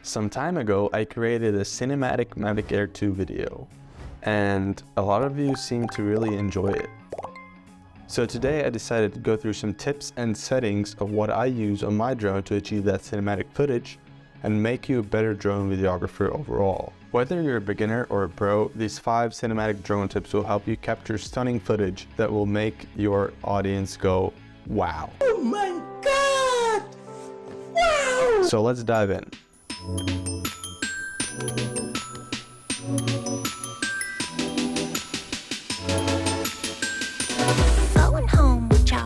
Some time ago, I created a Cinematic Mavic Air 2 video, and a lot of you seem to really enjoy it. So today I decided to go through some tips and settings of what I use on my drone to achieve that cinematic footage and make you a better drone videographer overall. Whether you're a beginner or a pro, these 5 cinematic drone tips will help you capture stunning footage that will make your audience go, wow. Oh my God! Wow! So let's dive in. Going home with y'all.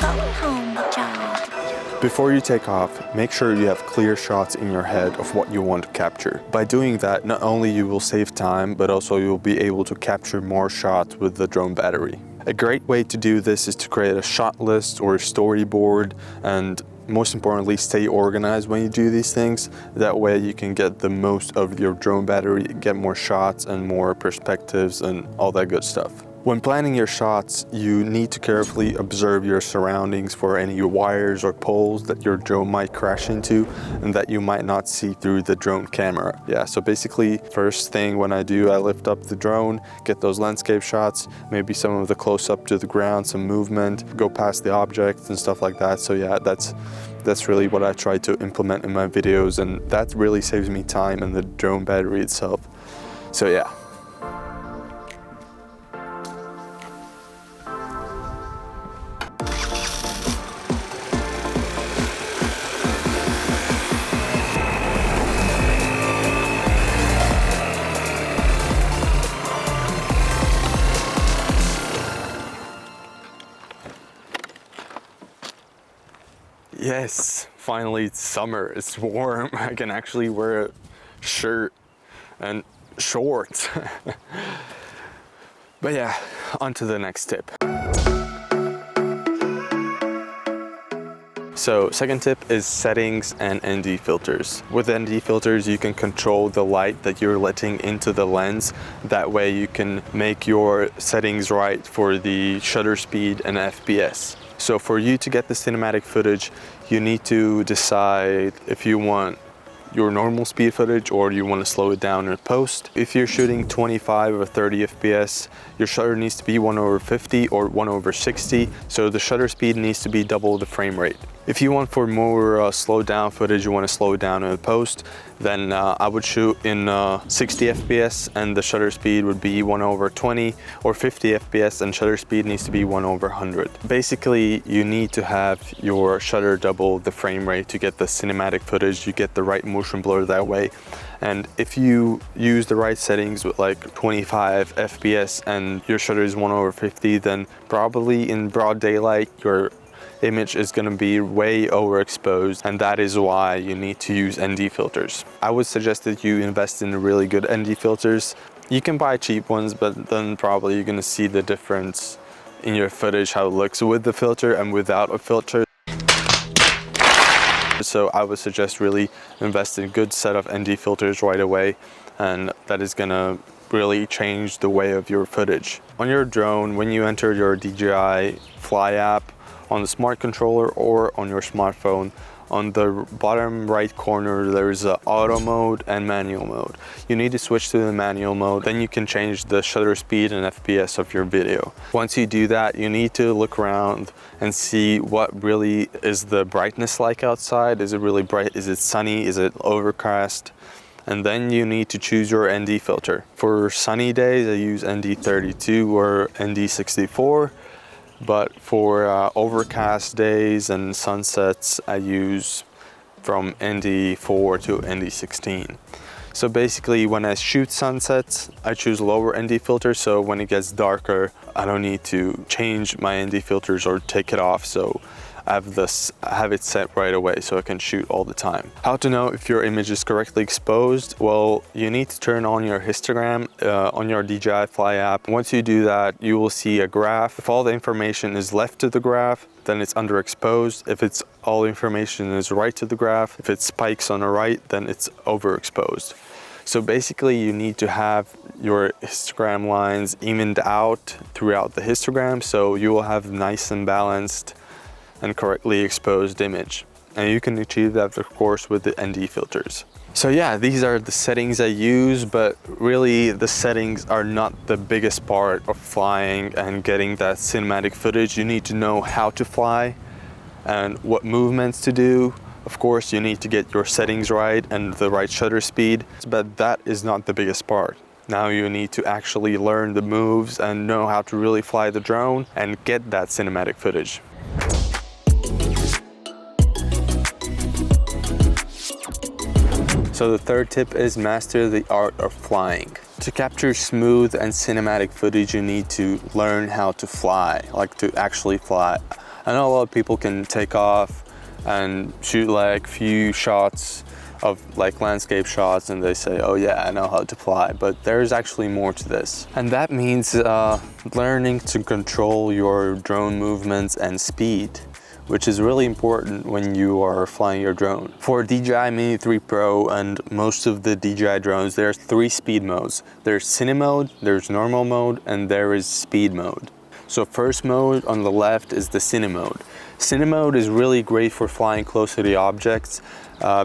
Going home with y'all. Before you take off, make sure you have clear shots in your head of what you want to capture. By doing that, not only you will save time, but also you'll be able to capture more shots with the drone battery. A great way to do this is to create a shot list or a storyboard, and most importantly, stay organized when you do these things. That way you can get the most of your drone battery, get more shots and more perspectives and all that good stuff. When planning your shots, you need to carefully observe your surroundings for any wires or poles that your drone might crash into and that you might not see through the drone camera. Yeah, so basically, first thing when I do, I lift up the drone, get those landscape shots, maybe some of the close up to the ground, some movement, go past the objects and stuff like that. So yeah, that's really what I try to implement in my videos, and that really saves me time and the drone battery itself. So yeah. Yes, finally it's summer, it's warm. I can actually wear a shirt and shorts. But yeah, on to the next tip. So second tip is settings and ND filters. With ND filters, you can control the light that you're letting into the lens. That way you can make your settings right for the shutter speed and FPS. So for you to get the cinematic footage, you need to decide if you want your normal speed footage or you want to slow it down in post. If you're shooting 25 or 30 FPS, your shutter needs to be 1/50 or 1/60, so the shutter speed needs to be double the frame rate. If you want for more slow down footage, you want to slow it down in post, then I would shoot in 60 FPS and the shutter speed would be 1/20, or 50 FPS and shutter speed needs to be 1/100. Basically, you need to have your shutter double the frame rate to get the cinematic footage. You get the right motion blur that way. And if you use the right settings with like 25 FPS and your shutter is 1/50, then probably in broad daylight, your image is going to be way overexposed, and that is why you need to use ND filters. I would suggest that you invest in really good ND filters. You can buy cheap ones, but then probably you're going to see the difference in your footage, how it looks with the filter and without a filter. So I would suggest really invest in a good set of ND filters right away, and that is going to really change the way of your footage. On your drone, when you enter your DJI Fly app, on the smart controller or on your smartphone, on the bottom right corner there is a auto mode and manual mode. You need to switch to the manual mode, then you can change the shutter speed and FPS of your video. Once you do that, you need to look around and see what really is the brightness like outside. Is it really bright? Is it sunny? Is it overcast? And then you need to choose your ND filter. For sunny days I use ND32 or ND64. But for overcast days and sunsets, I use from ND4 to ND16. So basically, when I shoot sunsets, I choose lower ND filter, so when it gets darker, I don't need to change my ND filters or take it off. So I have it set right away so I can shoot all the time. How to know if your image is correctly exposed? Well, you need to turn on your histogram on your DJI Fly app. Once you do that, you will see a graph. If all the information is left to the graph, then it's underexposed. If it's all information is right to the graph, if it spikes on the right, then it's overexposed. So basically you need to have your histogram lines evened out throughout the histogram, so you will have nice and balanced and correctly exposed image. and you can achieve that, of course, with the ND filters. So yeah, these are the settings I use, but really the settings are not the biggest part of flying and getting that cinematic footage. You need to know how to fly and what movements to do. Of course, you need to get your settings right and the right shutter speed, but that is not the biggest part. Now you need to actually learn the moves and know how to really fly the drone and get that cinematic footage. So the third tip is master the art of flying. To capture smooth and cinematic footage, you need to learn how to fly, like to actually fly. I know a lot of people can take off and shoot like few shots of like landscape shots and they say, oh yeah, I know how to fly, but there's actually more to this. And that means learning to control your drone movements and speed, which is really important when you are flying your drone. For DJI Mini 3 Pro and most of the DJI drones, there's 3 speed modes. There's Cine mode, there's normal mode, and there is speed mode. So first mode on the left is the Cine mode. Cine mode is really great for flying close to the objects.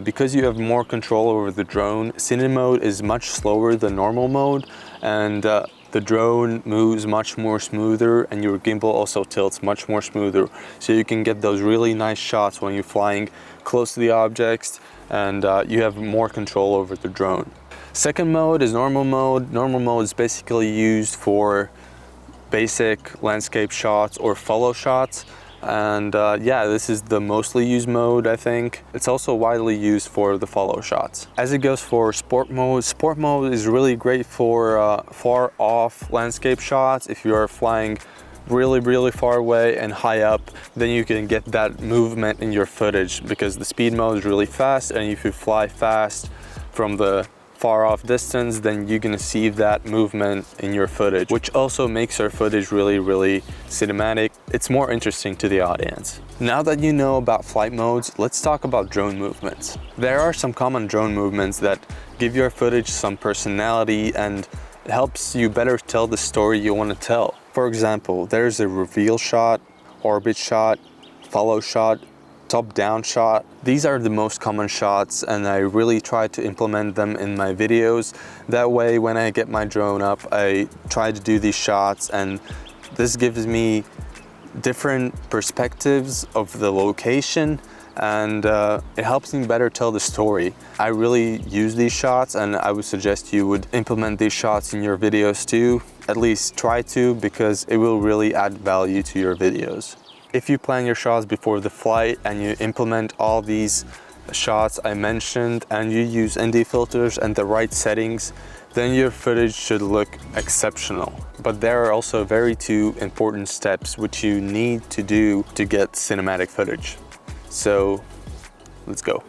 Because you have more control over the drone, Cine mode is much slower than normal mode, and the drone moves much more smoother, and your gimbal also tilts much more smoother. So you can get those really nice shots when you're flying close to the objects, and you have more control over the drone. Second mode is normal mode. Normal mode is basically used for basic landscape shots or follow shots. And yeah, this is the mostly used mode, I think. It's also widely used for the follow shots. As it goes for sport mode is really great for far off landscape shots. If you are flying really far away and high up, then you can get that movement in your footage, because the speed mode is really fast, and if you fly fast from the far off distance, then you're gonna see that movement in your footage, which also makes our footage really cinematic. It's more interesting to the audience. Now that you know about flight modes, let's talk about drone movements. There are some common drone movements that give your footage some personality and helps you better tell the story you want to tell. For example, there's a reveal shot, orbit shot, follow shot, top-down shot. These are the most common shots, and I really try to implement them in my videos. That way, when I get my drone up, I try to do these shots, and this gives me different perspectives of the location, and it helps me better tell the story. I really use these shots, and I would suggest you would implement these shots in your videos too. At least try to, because it will really add value to your videos. If you plan your shots before the flight and you implement all these shots I mentioned, and you use ND filters and the right settings, then your footage should look exceptional. But there are also two important steps which you need to do to get cinematic footage. So let's go.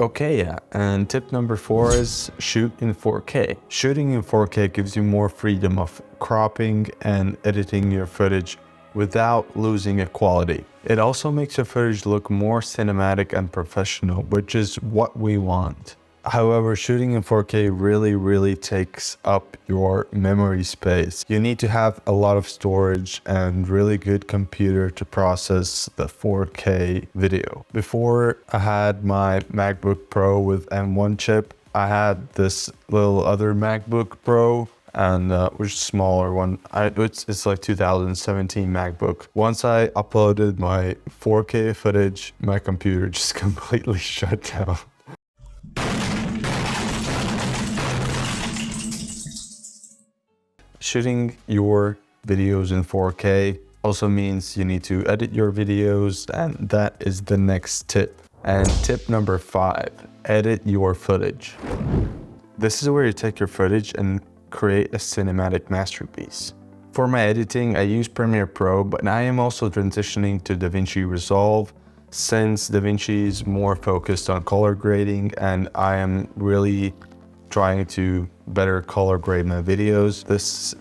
Okay, yeah, and tip number 4 is shoot in 4K. Shooting in 4K gives you more freedom of cropping and editing your footage without losing a quality. It also makes your footage look more cinematic and professional, which is what we want. However, shooting in 4K really takes up your memory space. You need to have a lot of storage and really good computer to process the 4K video. Before I had my MacBook Pro with M1 chip, I had this little other MacBook Pro, and which smaller one. It's like 2017 MacBook. Once I uploaded my 4K footage, my computer just completely shut down. Shooting your videos in 4K also means you need to edit your videos, and that is the next tip. And tip number 5, edit your footage. This is where you take your footage and create a cinematic masterpiece. For my editing, I use Premiere Pro, but I am also transitioning to DaVinci Resolve, since DaVinci is more focused on color grading and I am really trying to better color grade my videos,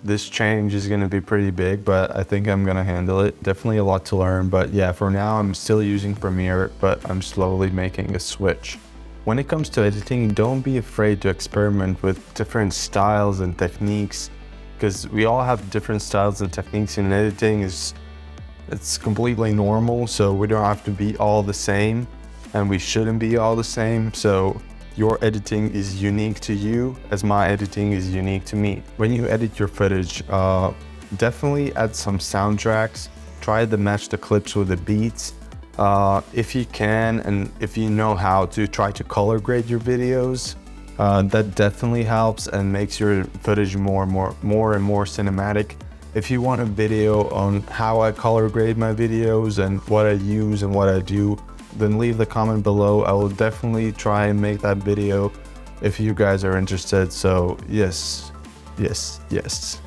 this change is going to be pretty big, but I think I'm going to handle it. Definitely a lot to learn, but yeah, for now I'm still using Premiere, but I'm slowly making a switch. When it comes to editing, don't be afraid to experiment with different styles and techniques, because we all have different styles and techniques in editing. It's completely normal, so we don't have to be all the same, and we shouldn't be all the same. So your editing is unique to you as my editing is unique to me. When you edit your footage, definitely add some soundtracks. Try to match the clips with the beats. If you can, and if you know how to, try to color grade your videos. That definitely helps and makes your footage more and more cinematic. If you want a video on how I color grade my videos and what I use and what I do, then leave the comment below. I will definitely try and make that video if you guys are interested. So yes.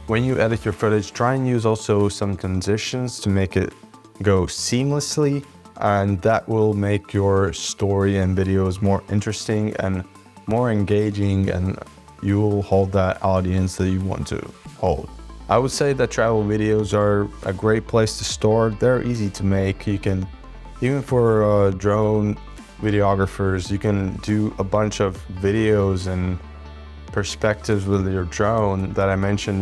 When you edit your footage, try and use also some transitions to make it go seamlessly, and that will make your story and videos more interesting and more engaging, and you will hold that audience that you want to hold. I would say that travel videos are a great place to start. They're easy to make. You can, even for drone videographers, you can do a bunch of videos and perspectives with your drone that I mentioned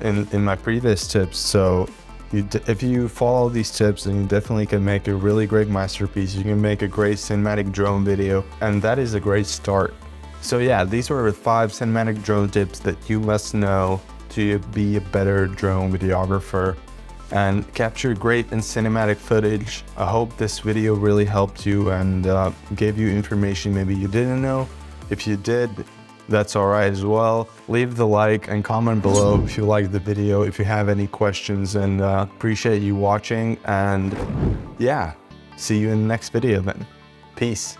in my previous tips. So if you follow these tips, then you definitely can make a really great masterpiece. You can make a great cinematic drone video, and that is a great start. So yeah, these were the 5 cinematic drone tips that you must know to be a better drone videographer and capture great and cinematic footage. I hope this video really helped you and gave you information maybe you didn't know. If you did, that's alright as well. Leave the like and comment below if you liked the video, if you have any questions, and appreciate you watching. And yeah, see you in the next video then. Peace.